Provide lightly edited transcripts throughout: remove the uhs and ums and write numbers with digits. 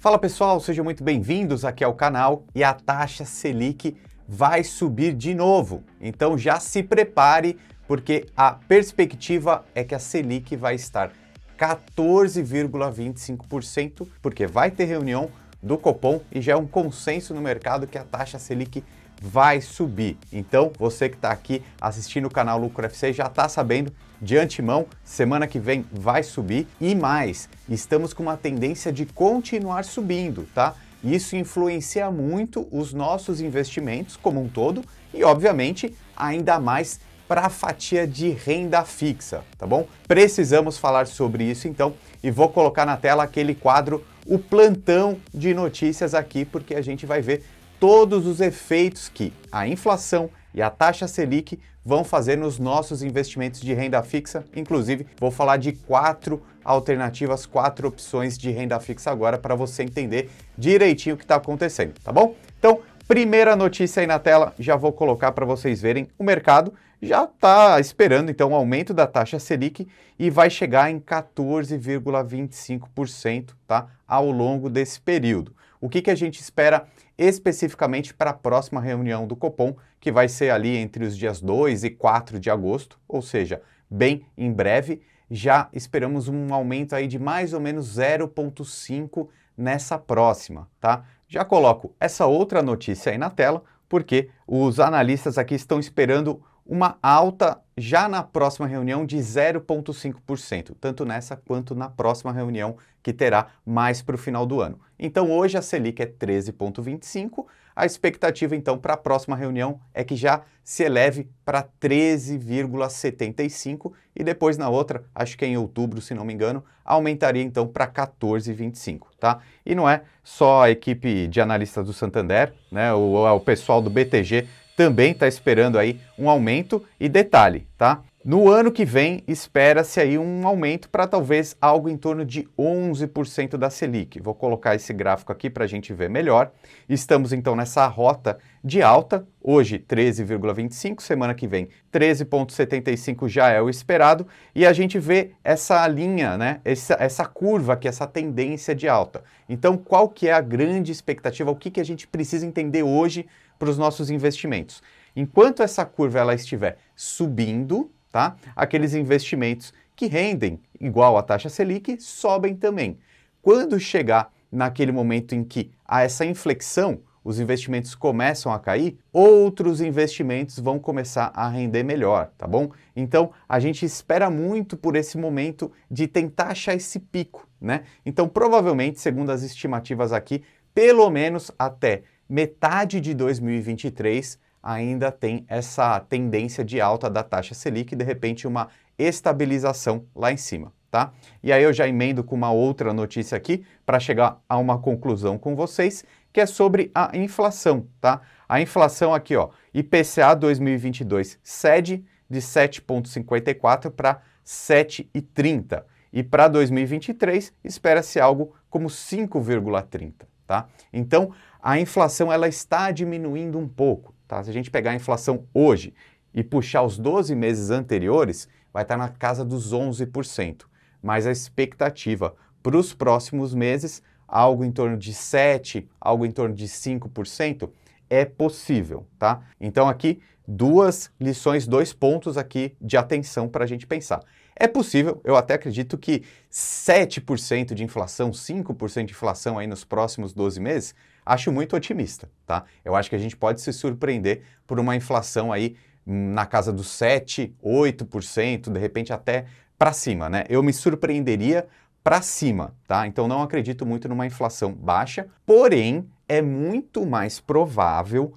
Fala pessoal, sejam muito bem-vindos aqui ao canal e a taxa Selic vai subir de novo. Então já se prepare porque a perspectiva é que a Selic vai estar 14,25%, porque vai ter reunião do Copom e já é um consenso no mercado que a taxa Selic vai subir. Então, você que está aqui assistindo o canal Lucro FC já está sabendo de antemão, semana que vem vai subir e mais, estamos com uma tendência de continuar subindo, tá? Isso influencia muito os nossos investimentos como um todo e, obviamente, ainda mais para a fatia de renda fixa, tá bom? Precisamos falar sobre isso então e vou colocar na tela aquele quadro, o plantão de notícias aqui, porque a gente vai ver todos os efeitos que a inflação e a taxa Selic vão fazer nos nossos investimentos de renda fixa. Inclusive, vou falar de 4 alternativas, 4 opções de renda fixa agora para você entender direitinho o que está acontecendo, tá bom? Então, primeira notícia aí na tela, já vou colocar para vocês verem. O mercado já está esperando então o aumento da taxa Selic e vai chegar em 14,25%, tá? Ao longo desse período. O que a gente espera especificamente para a próxima reunião do Copom, que vai ser ali entre os dias 2 e 4 de agosto, ou seja, bem em breve. Já esperamos um aumento aí de mais ou menos 0,5 nessa próxima, tá? Já coloco essa outra notícia aí na tela, porque os analistas aqui estão esperando uma alta já na próxima reunião de 0,5%, tanto nessa quanto na próxima reunião que terá mais para o final do ano. Então hoje a Selic é 13,25%, a expectativa então para a próxima reunião é que já se eleve para 13,75% e depois na outra, acho que é em outubro se não me engano, aumentaria então para 14,25%, tá? E não é só a equipe de analistas do Santander, né, o pessoal do BTG também está esperando aí um aumento e detalhe, tá? No ano que vem, espera-se aí um aumento para talvez algo em torno de 11% da Selic. Vou colocar esse gráfico aqui para a gente ver melhor. Estamos então nessa rota de alta, hoje 13,25, semana que vem 13,75 já é o esperado, e a gente vê essa linha, né? Essa curva aqui, essa tendência de alta. Então, qual que é a grande expectativa? O que a gente precisa entender hoje para os nossos investimentos? Enquanto essa curva ela estiver subindo, tá? Aqueles investimentos que rendem igual a taxa Selic sobem também. Quando chegar naquele momento em que há essa inflexão, os investimentos começam a cair, outros investimentos vão começar a render melhor, tá bom? Então, a gente espera muito por esse momento de tentar achar esse pico, né? Então, provavelmente, segundo as estimativas aqui, pelo menos até metade de 2023 ainda tem essa tendência de alta da taxa Selic e, de repente, uma estabilização lá em cima, tá? E aí eu já emendo com uma outra notícia aqui para chegar a uma conclusão com vocês, que é sobre a inflação, tá? A inflação aqui, ó, IPCA 2022 cede de 7,54 para 7,30 e para 2023 espera-se algo como 5,30, tá? Então, a inflação ela está diminuindo um pouco, tá? Se a gente pegar a inflação hoje e puxar os 12 meses anteriores, vai estar na casa dos 11%, mas a expectativa para os próximos meses, algo em torno de 7%, algo em torno de 5%, é possível, tá? Então aqui, duas lições, 2 pontos aqui de atenção para a gente pensar. É possível, eu até acredito que 7% de inflação, 5% de inflação aí nos próximos 12 meses, acho muito otimista, tá? Eu acho que a gente pode se surpreender por uma inflação aí na casa dos 7%, 8%, de repente até para cima, né? Eu me surpreenderia para cima, tá? Então não acredito muito numa inflação baixa, porém é muito mais provável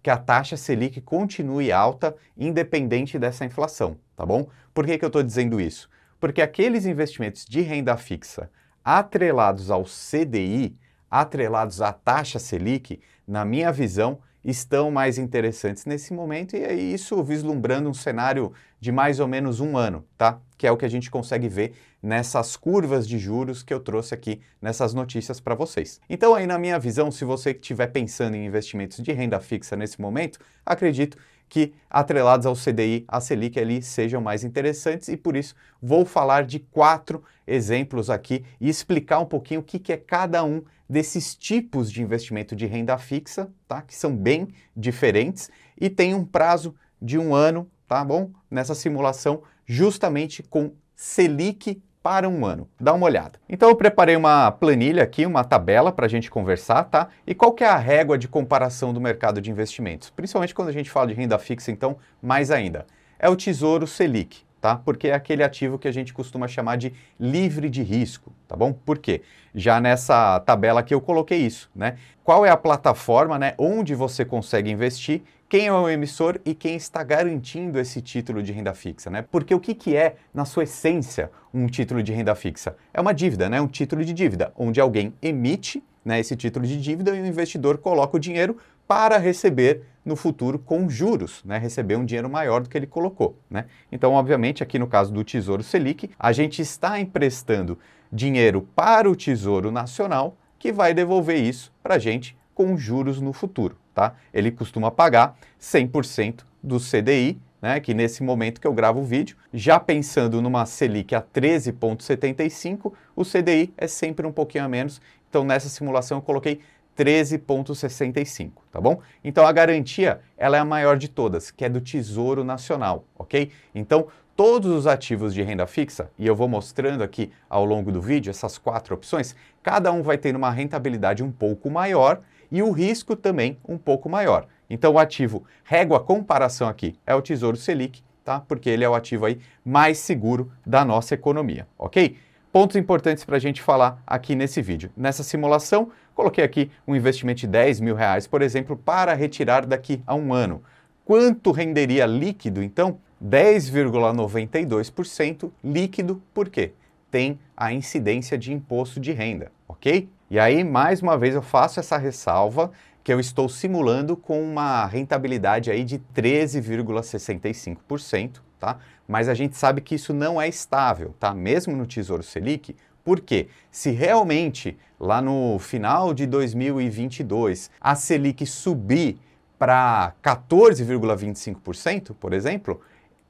que a taxa Selic continue alta independente dessa inflação, tá bom? Por que eu estou dizendo isso? Porque aqueles investimentos de renda fixa atrelados ao CDI, atrelados à taxa Selic, na minha visão, estão mais interessantes nesse momento, e aí isso vislumbrando um cenário de mais ou menos um ano, tá? Que é o que a gente consegue ver nessas curvas de juros que eu trouxe aqui nessas notícias para vocês. Então aí na minha visão, se você estiver pensando em investimentos de renda fixa nesse momento, acredito que atrelados ao CDI, a Selic ali sejam mais interessantes e por isso vou falar de 4 exemplos aqui e explicar um pouquinho o que é cada um desses tipos de investimento de renda fixa, tá? Que são bem diferentes e tem um prazo de 1 ano, tá bom? Nessa simulação justamente com Selic para 1 ano. Dá uma olhada. Então eu preparei uma planilha aqui, uma tabela para a gente conversar, tá? E qual que é a régua de comparação do mercado de investimentos? Principalmente quando a gente fala de renda fixa, então, mais ainda. É o Tesouro Selic, tá? Porque é aquele ativo que a gente costuma chamar de livre de risco, tá bom? Por quê? Já nessa tabela aqui eu coloquei isso, né? Qual é a plataforma, né, onde você consegue investir, quem é o emissor e quem está garantindo esse título de renda fixa, né? Porque o que é, na sua essência, um título de renda fixa? É uma dívida, né? Um título de dívida, onde alguém emite, né, esse título de dívida e o investidor coloca o dinheiro para receber no futuro com juros, né? Receber um dinheiro maior do que ele colocou, né? Então, obviamente, aqui no caso do Tesouro Selic, a gente está emprestando dinheiro para o Tesouro Nacional, que vai devolver isso para a gente com juros no futuro, tá? Ele costuma pagar 100% do CDI, né, que nesse momento que eu gravo o vídeo, já pensando numa Selic a 13,75, o CDI é sempre um pouquinho a menos, então nessa simulação eu coloquei 13,65, tá bom? Então a garantia, ela é a maior de todas, que é do Tesouro Nacional, ok? Então todos os ativos de renda fixa, e eu vou mostrando aqui ao longo do vídeo essas 4 opções, cada um vai ter uma rentabilidade um pouco maior e o risco também um pouco maior. Então o ativo, régua comparação aqui, é o Tesouro Selic, tá? Porque ele é o ativo aí mais seguro da nossa economia, ok? Pontos importantes para a gente falar aqui nesse vídeo. Nessa simulação, coloquei aqui um investimento de R$10 mil, por exemplo, para retirar daqui a 1 ano. Quanto renderia líquido, então? 10,92% líquido, por quê? Tem a incidência de imposto de renda, ok? E aí, mais uma vez, eu faço essa ressalva que eu estou simulando com uma rentabilidade aí de 13,65%, tá? Mas a gente sabe que isso não é estável, tá? Mesmo no Tesouro Selic, porque se realmente lá no final de 2022 a Selic subir para 14,25%, por exemplo,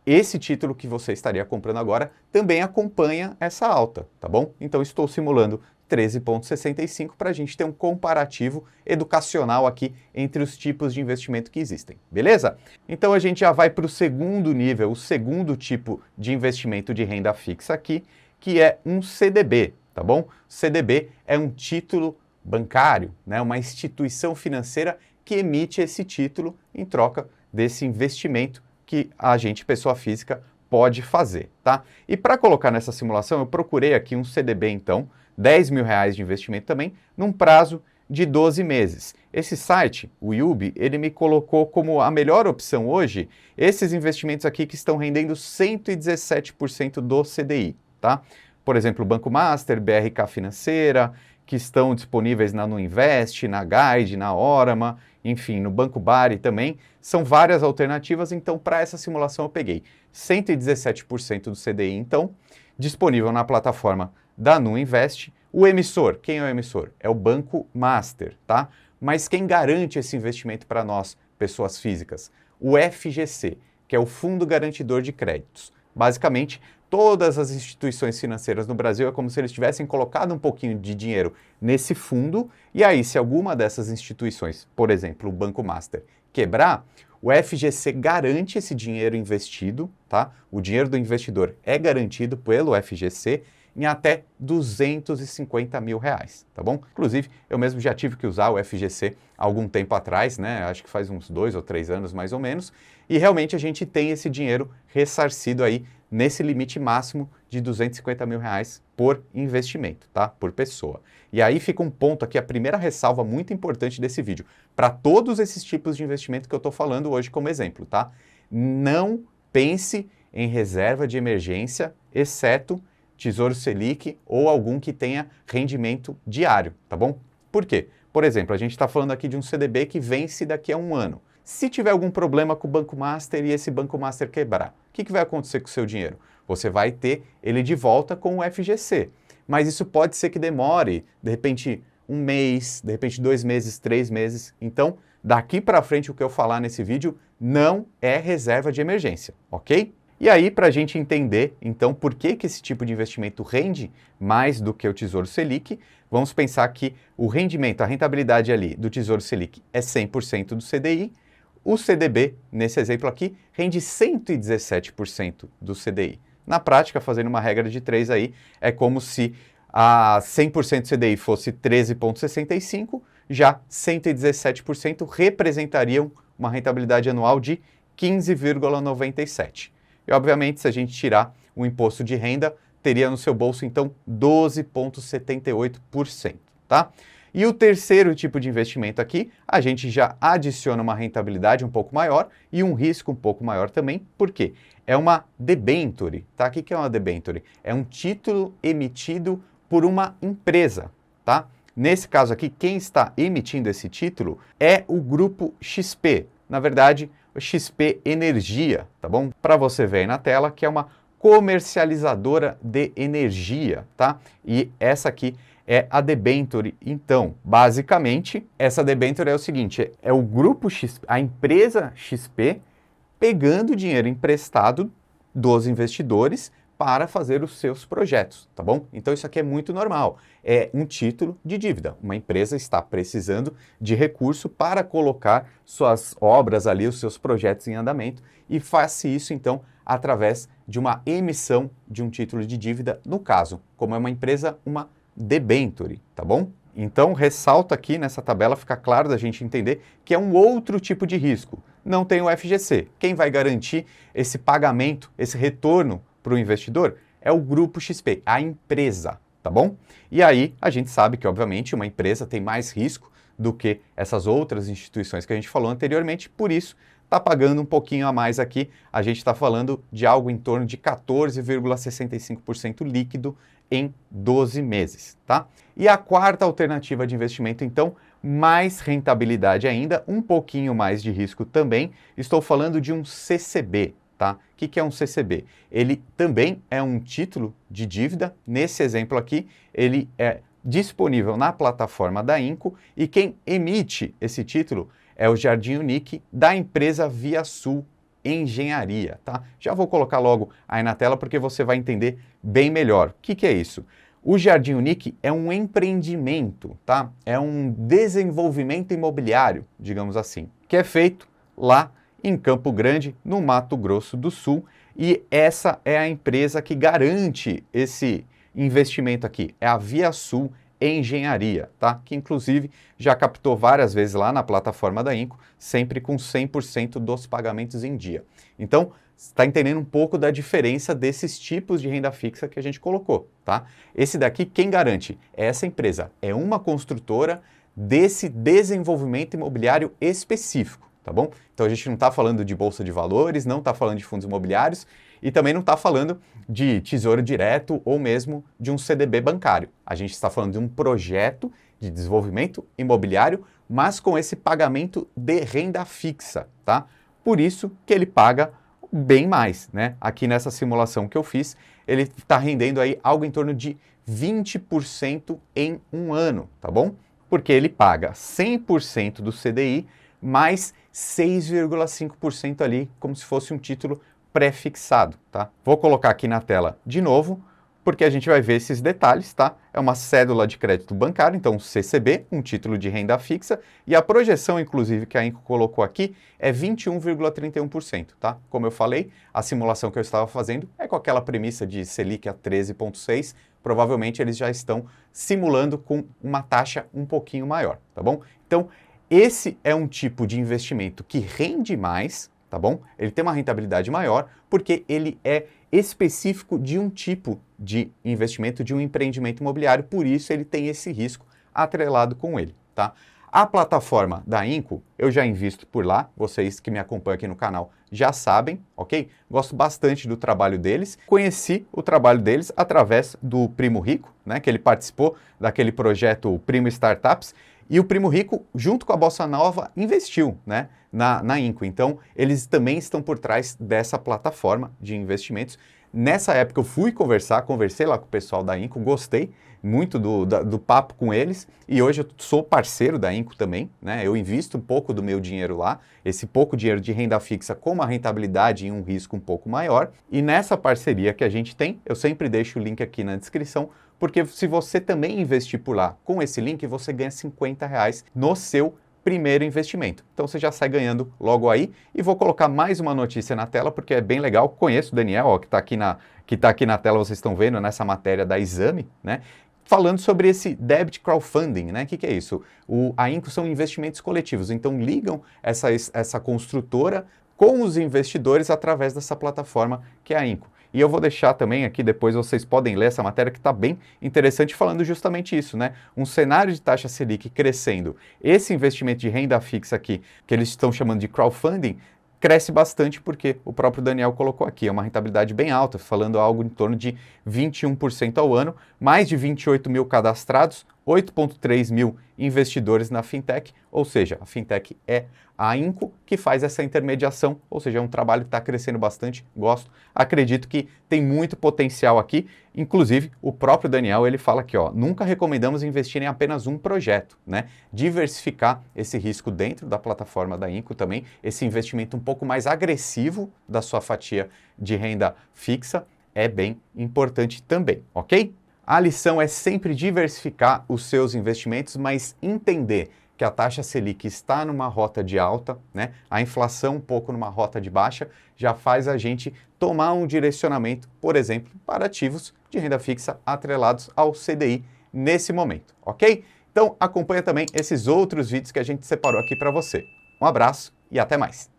esse título que você estaria comprando agora também acompanha essa alta, tá bom? Então estou simulando 13,65 para a gente ter um comparativo educacional aqui entre os tipos de investimento que existem, beleza? Então a gente já vai para o segundo nível, o segundo tipo de investimento de renda fixa aqui, que é um CDB, tá bom? CDB é um título bancário, né? Uma instituição financeira que emite esse título em troca desse investimento que a gente, pessoa física, pode fazer, tá? E para colocar nessa simulação, eu procurei aqui um CDB, então, R$10 mil de investimento também, num prazo de 12 meses. Esse site, o Yubi, ele me colocou como a melhor opção hoje, esses investimentos aqui que estão rendendo 117% do CDI, tá? Por exemplo, o Banco Master, BRK Financeira, que estão disponíveis na Nuinvest, na Guide, na Orama, enfim, no Banco Bari também. São várias alternativas, então para essa simulação eu peguei 117% do CDI, então, disponível na plataforma da Nuinvest. O emissor, quem é o emissor? É o Banco Master, tá? Mas quem garante esse investimento para nós, pessoas físicas? O FGC, que é o Fundo Garantidor de Créditos. Basicamente, todas as instituições financeiras no Brasil é como se eles tivessem colocado um pouquinho de dinheiro nesse fundo, e aí se alguma dessas instituições, por exemplo, o Banco Master, quebrar, o FGC garante esse dinheiro investido, tá? O dinheiro do investidor é garantido pelo FGC em até R$250 mil, tá bom? Inclusive, eu mesmo já tive que usar o FGC há algum tempo atrás, né? Acho que faz uns 2 ou 3 anos mais ou menos, e realmente a gente tem esse dinheiro ressarcido aí nesse limite máximo de R$250 mil por investimento, tá? Por pessoa. E aí fica um ponto aqui, a primeira ressalva muito importante desse vídeo, para todos esses tipos de investimento que eu estou falando hoje como exemplo, tá? Não pense em reserva de emergência, exceto Tesouro Selic ou algum que tenha rendimento diário, tá bom? Por quê? Por exemplo, a gente está falando aqui de um CDB que vence daqui a 1 ano. Se tiver algum problema com o Banco Master e esse Banco Master quebrar, o que vai acontecer com o seu dinheiro? Você vai ter ele de volta com o FGC. Mas isso pode ser que demore, de repente, um mês, de repente 2 meses, 3 meses. Então, daqui para frente o que eu falar nesse vídeo não é reserva de emergência, ok? E aí, para a gente entender, então, por que esse tipo de investimento rende mais do que o Tesouro Selic, vamos pensar que o rendimento, a rentabilidade ali do Tesouro Selic é 100% do CDI, o CDB, nesse exemplo aqui, rende 117% do CDI. Na prática, fazendo uma regra de 3 aí, é como se a 100% CDI fosse 13,65, já 117% representariam uma rentabilidade anual de 15,97. E, obviamente, se a gente tirar o imposto de renda, teria no seu bolso, então, 12,78%, tá? E o terceiro tipo de investimento aqui, a gente já adiciona uma rentabilidade um pouco maior e um risco um pouco maior também. Por quê? É uma debenture, tá? O que é uma debenture? É um título emitido por uma empresa, tá? Nesse caso aqui, quem está emitindo esse título é o Grupo XP. Na verdade, o XP Energia, tá bom? Para você ver aí na tela, que é uma comercializadora de energia, tá? E essa aqui é a debenture. Então, basicamente, essa debenture é o seguinte, é o Grupo XP, a empresa XP, pegando dinheiro emprestado dos investidores para fazer os seus projetos, tá bom? Então isso aqui é muito normal, é um título de dívida. Uma empresa está precisando de recurso para colocar suas obras ali, os seus projetos em andamento e faz isso então através de uma emissão de um título de dívida, no caso, como é uma empresa, uma debenture, tá bom? Então ressalta aqui nessa tabela, fica claro da gente entender que é um outro tipo de risco. Não tem o FGC. Quem vai garantir esse pagamento, esse retorno para o investidor é o Grupo XP, a empresa, tá bom? E aí a gente sabe que, obviamente, uma empresa tem mais risco do que essas outras instituições que a gente falou anteriormente, por isso está pagando um pouquinho a mais aqui. A gente está falando de algo em torno de 14,65% líquido em 12 meses, tá? E a quarta alternativa de investimento, então, mais rentabilidade ainda, um pouquinho mais de risco também. Estou falando de um CCB, tá? O que é um CCB? Ele também é um título de dívida. Nesse exemplo aqui, ele é disponível na plataforma da Inco e quem emite esse título é o Jardim Unique da empresa Via Sul Engenharia, tá? Já vou colocar logo aí na tela porque você vai entender bem melhor. O que é isso? O Jardim Unique é um empreendimento, tá? É um desenvolvimento imobiliário, digamos assim, que é feito lá em Campo Grande, no Mato Grosso do Sul, e essa é a empresa que garante esse investimento aqui, é a Via Sul Engenharia, tá? Que inclusive já captou várias vezes lá na plataforma da Inco, sempre com 100% dos pagamentos em dia. Então, está entendendo um pouco da diferença desses tipos de renda fixa que a gente colocou, tá? Esse daqui, quem garante? É essa empresa, é uma construtora desse desenvolvimento imobiliário específico, tá bom? Então a gente não está falando de bolsa de valores, não está falando de fundos imobiliários e também não está falando de tesouro direto ou mesmo de um CDB bancário. A gente está falando de um projeto de desenvolvimento imobiliário, mas com esse pagamento de renda fixa, tá? Por isso que ele paga bem mais, né? Aqui nessa simulação que eu fiz, ele está rendendo aí algo em torno de 20% em um ano, tá bom? Porque ele paga 100% do CDI mais 6,5% ali, como se fosse um título pré-fixado, tá? Vou colocar aqui na tela de novo, porque a gente vai ver esses detalhes, tá? É uma cédula de crédito bancário, então CCB, um título de renda fixa, e a projeção, inclusive, que a Inco colocou aqui é 21,31%, tá? Como eu falei, a simulação que eu estava fazendo é com aquela premissa de Selic a 13,6%, provavelmente eles já estão simulando com uma taxa um pouquinho maior, tá bom? Então, esse é um tipo de investimento que rende mais, tá bom? Ele tem uma rentabilidade maior porque ele é específico de um tipo de investimento, de um empreendimento imobiliário, por isso ele tem esse risco atrelado com ele, tá? A plataforma da Inco, eu já invisto por lá, vocês que me acompanham aqui no canal já sabem, ok? Gosto bastante do trabalho deles, conheci o trabalho deles através do Primo Rico, né? Que ele participou daquele projeto Primo Startups, e o Primo Rico, junto com a Bossa Nova, investiu, né, na Inco. Então, eles também estão por trás dessa plataforma de investimentos. Nessa época eu fui conversei lá com o pessoal da Inco, gostei muito do papo com eles e hoje eu sou parceiro da Inco também, né? Eu invisto um pouco do meu dinheiro lá, esse pouco dinheiro de renda fixa com uma rentabilidade e um risco um pouco maior. E nessa parceria que a gente tem, eu sempre deixo o link aqui na descrição, porque se você também investir por lá com esse link, você ganha R$ 50 no seu primeiro investimento. Então você já sai ganhando logo aí. E vou colocar mais uma notícia na tela, porque é bem legal. Conheço o Daniel, ó, que está aqui na tela, vocês estão vendo nessa matéria da Exame, né? Falando sobre esse Debt Crowdfunding, né? O que é isso? A Inco são investimentos coletivos, então ligam essa construtora com os investidores através dessa plataforma que é a Inco. E eu vou deixar também aqui, depois vocês podem ler essa matéria que está bem interessante, falando justamente isso, né? Um cenário de taxa Selic crescendo, esse investimento de renda fixa aqui, que eles estão chamando de crowdfunding, cresce bastante porque o próprio Daniel colocou aqui, é uma rentabilidade bem alta, falando algo em torno de 21% ao ano, mais de 28 mil cadastrados, 8,3 mil investidores na fintech, ou seja, a fintech é a Inco que faz essa intermediação, ou seja, é um trabalho que está crescendo bastante, gosto, acredito que tem muito potencial aqui, inclusive o próprio Daniel, ele fala aqui, ó, nunca recomendamos investir em apenas um projeto, né? Diversificar esse risco dentro da plataforma da Inco também, esse investimento um pouco mais agressivo da sua fatia de renda fixa é bem importante também, ok? A lição é sempre diversificar os seus investimentos, mas entender que a taxa Selic está numa rota de alta, né? A inflação um pouco numa rota de baixa, já faz a gente tomar um direcionamento, por exemplo, para ativos de renda fixa atrelados ao CDI nesse momento, ok? Então acompanha também esses outros vídeos que a gente separou aqui para você. Um abraço e até mais!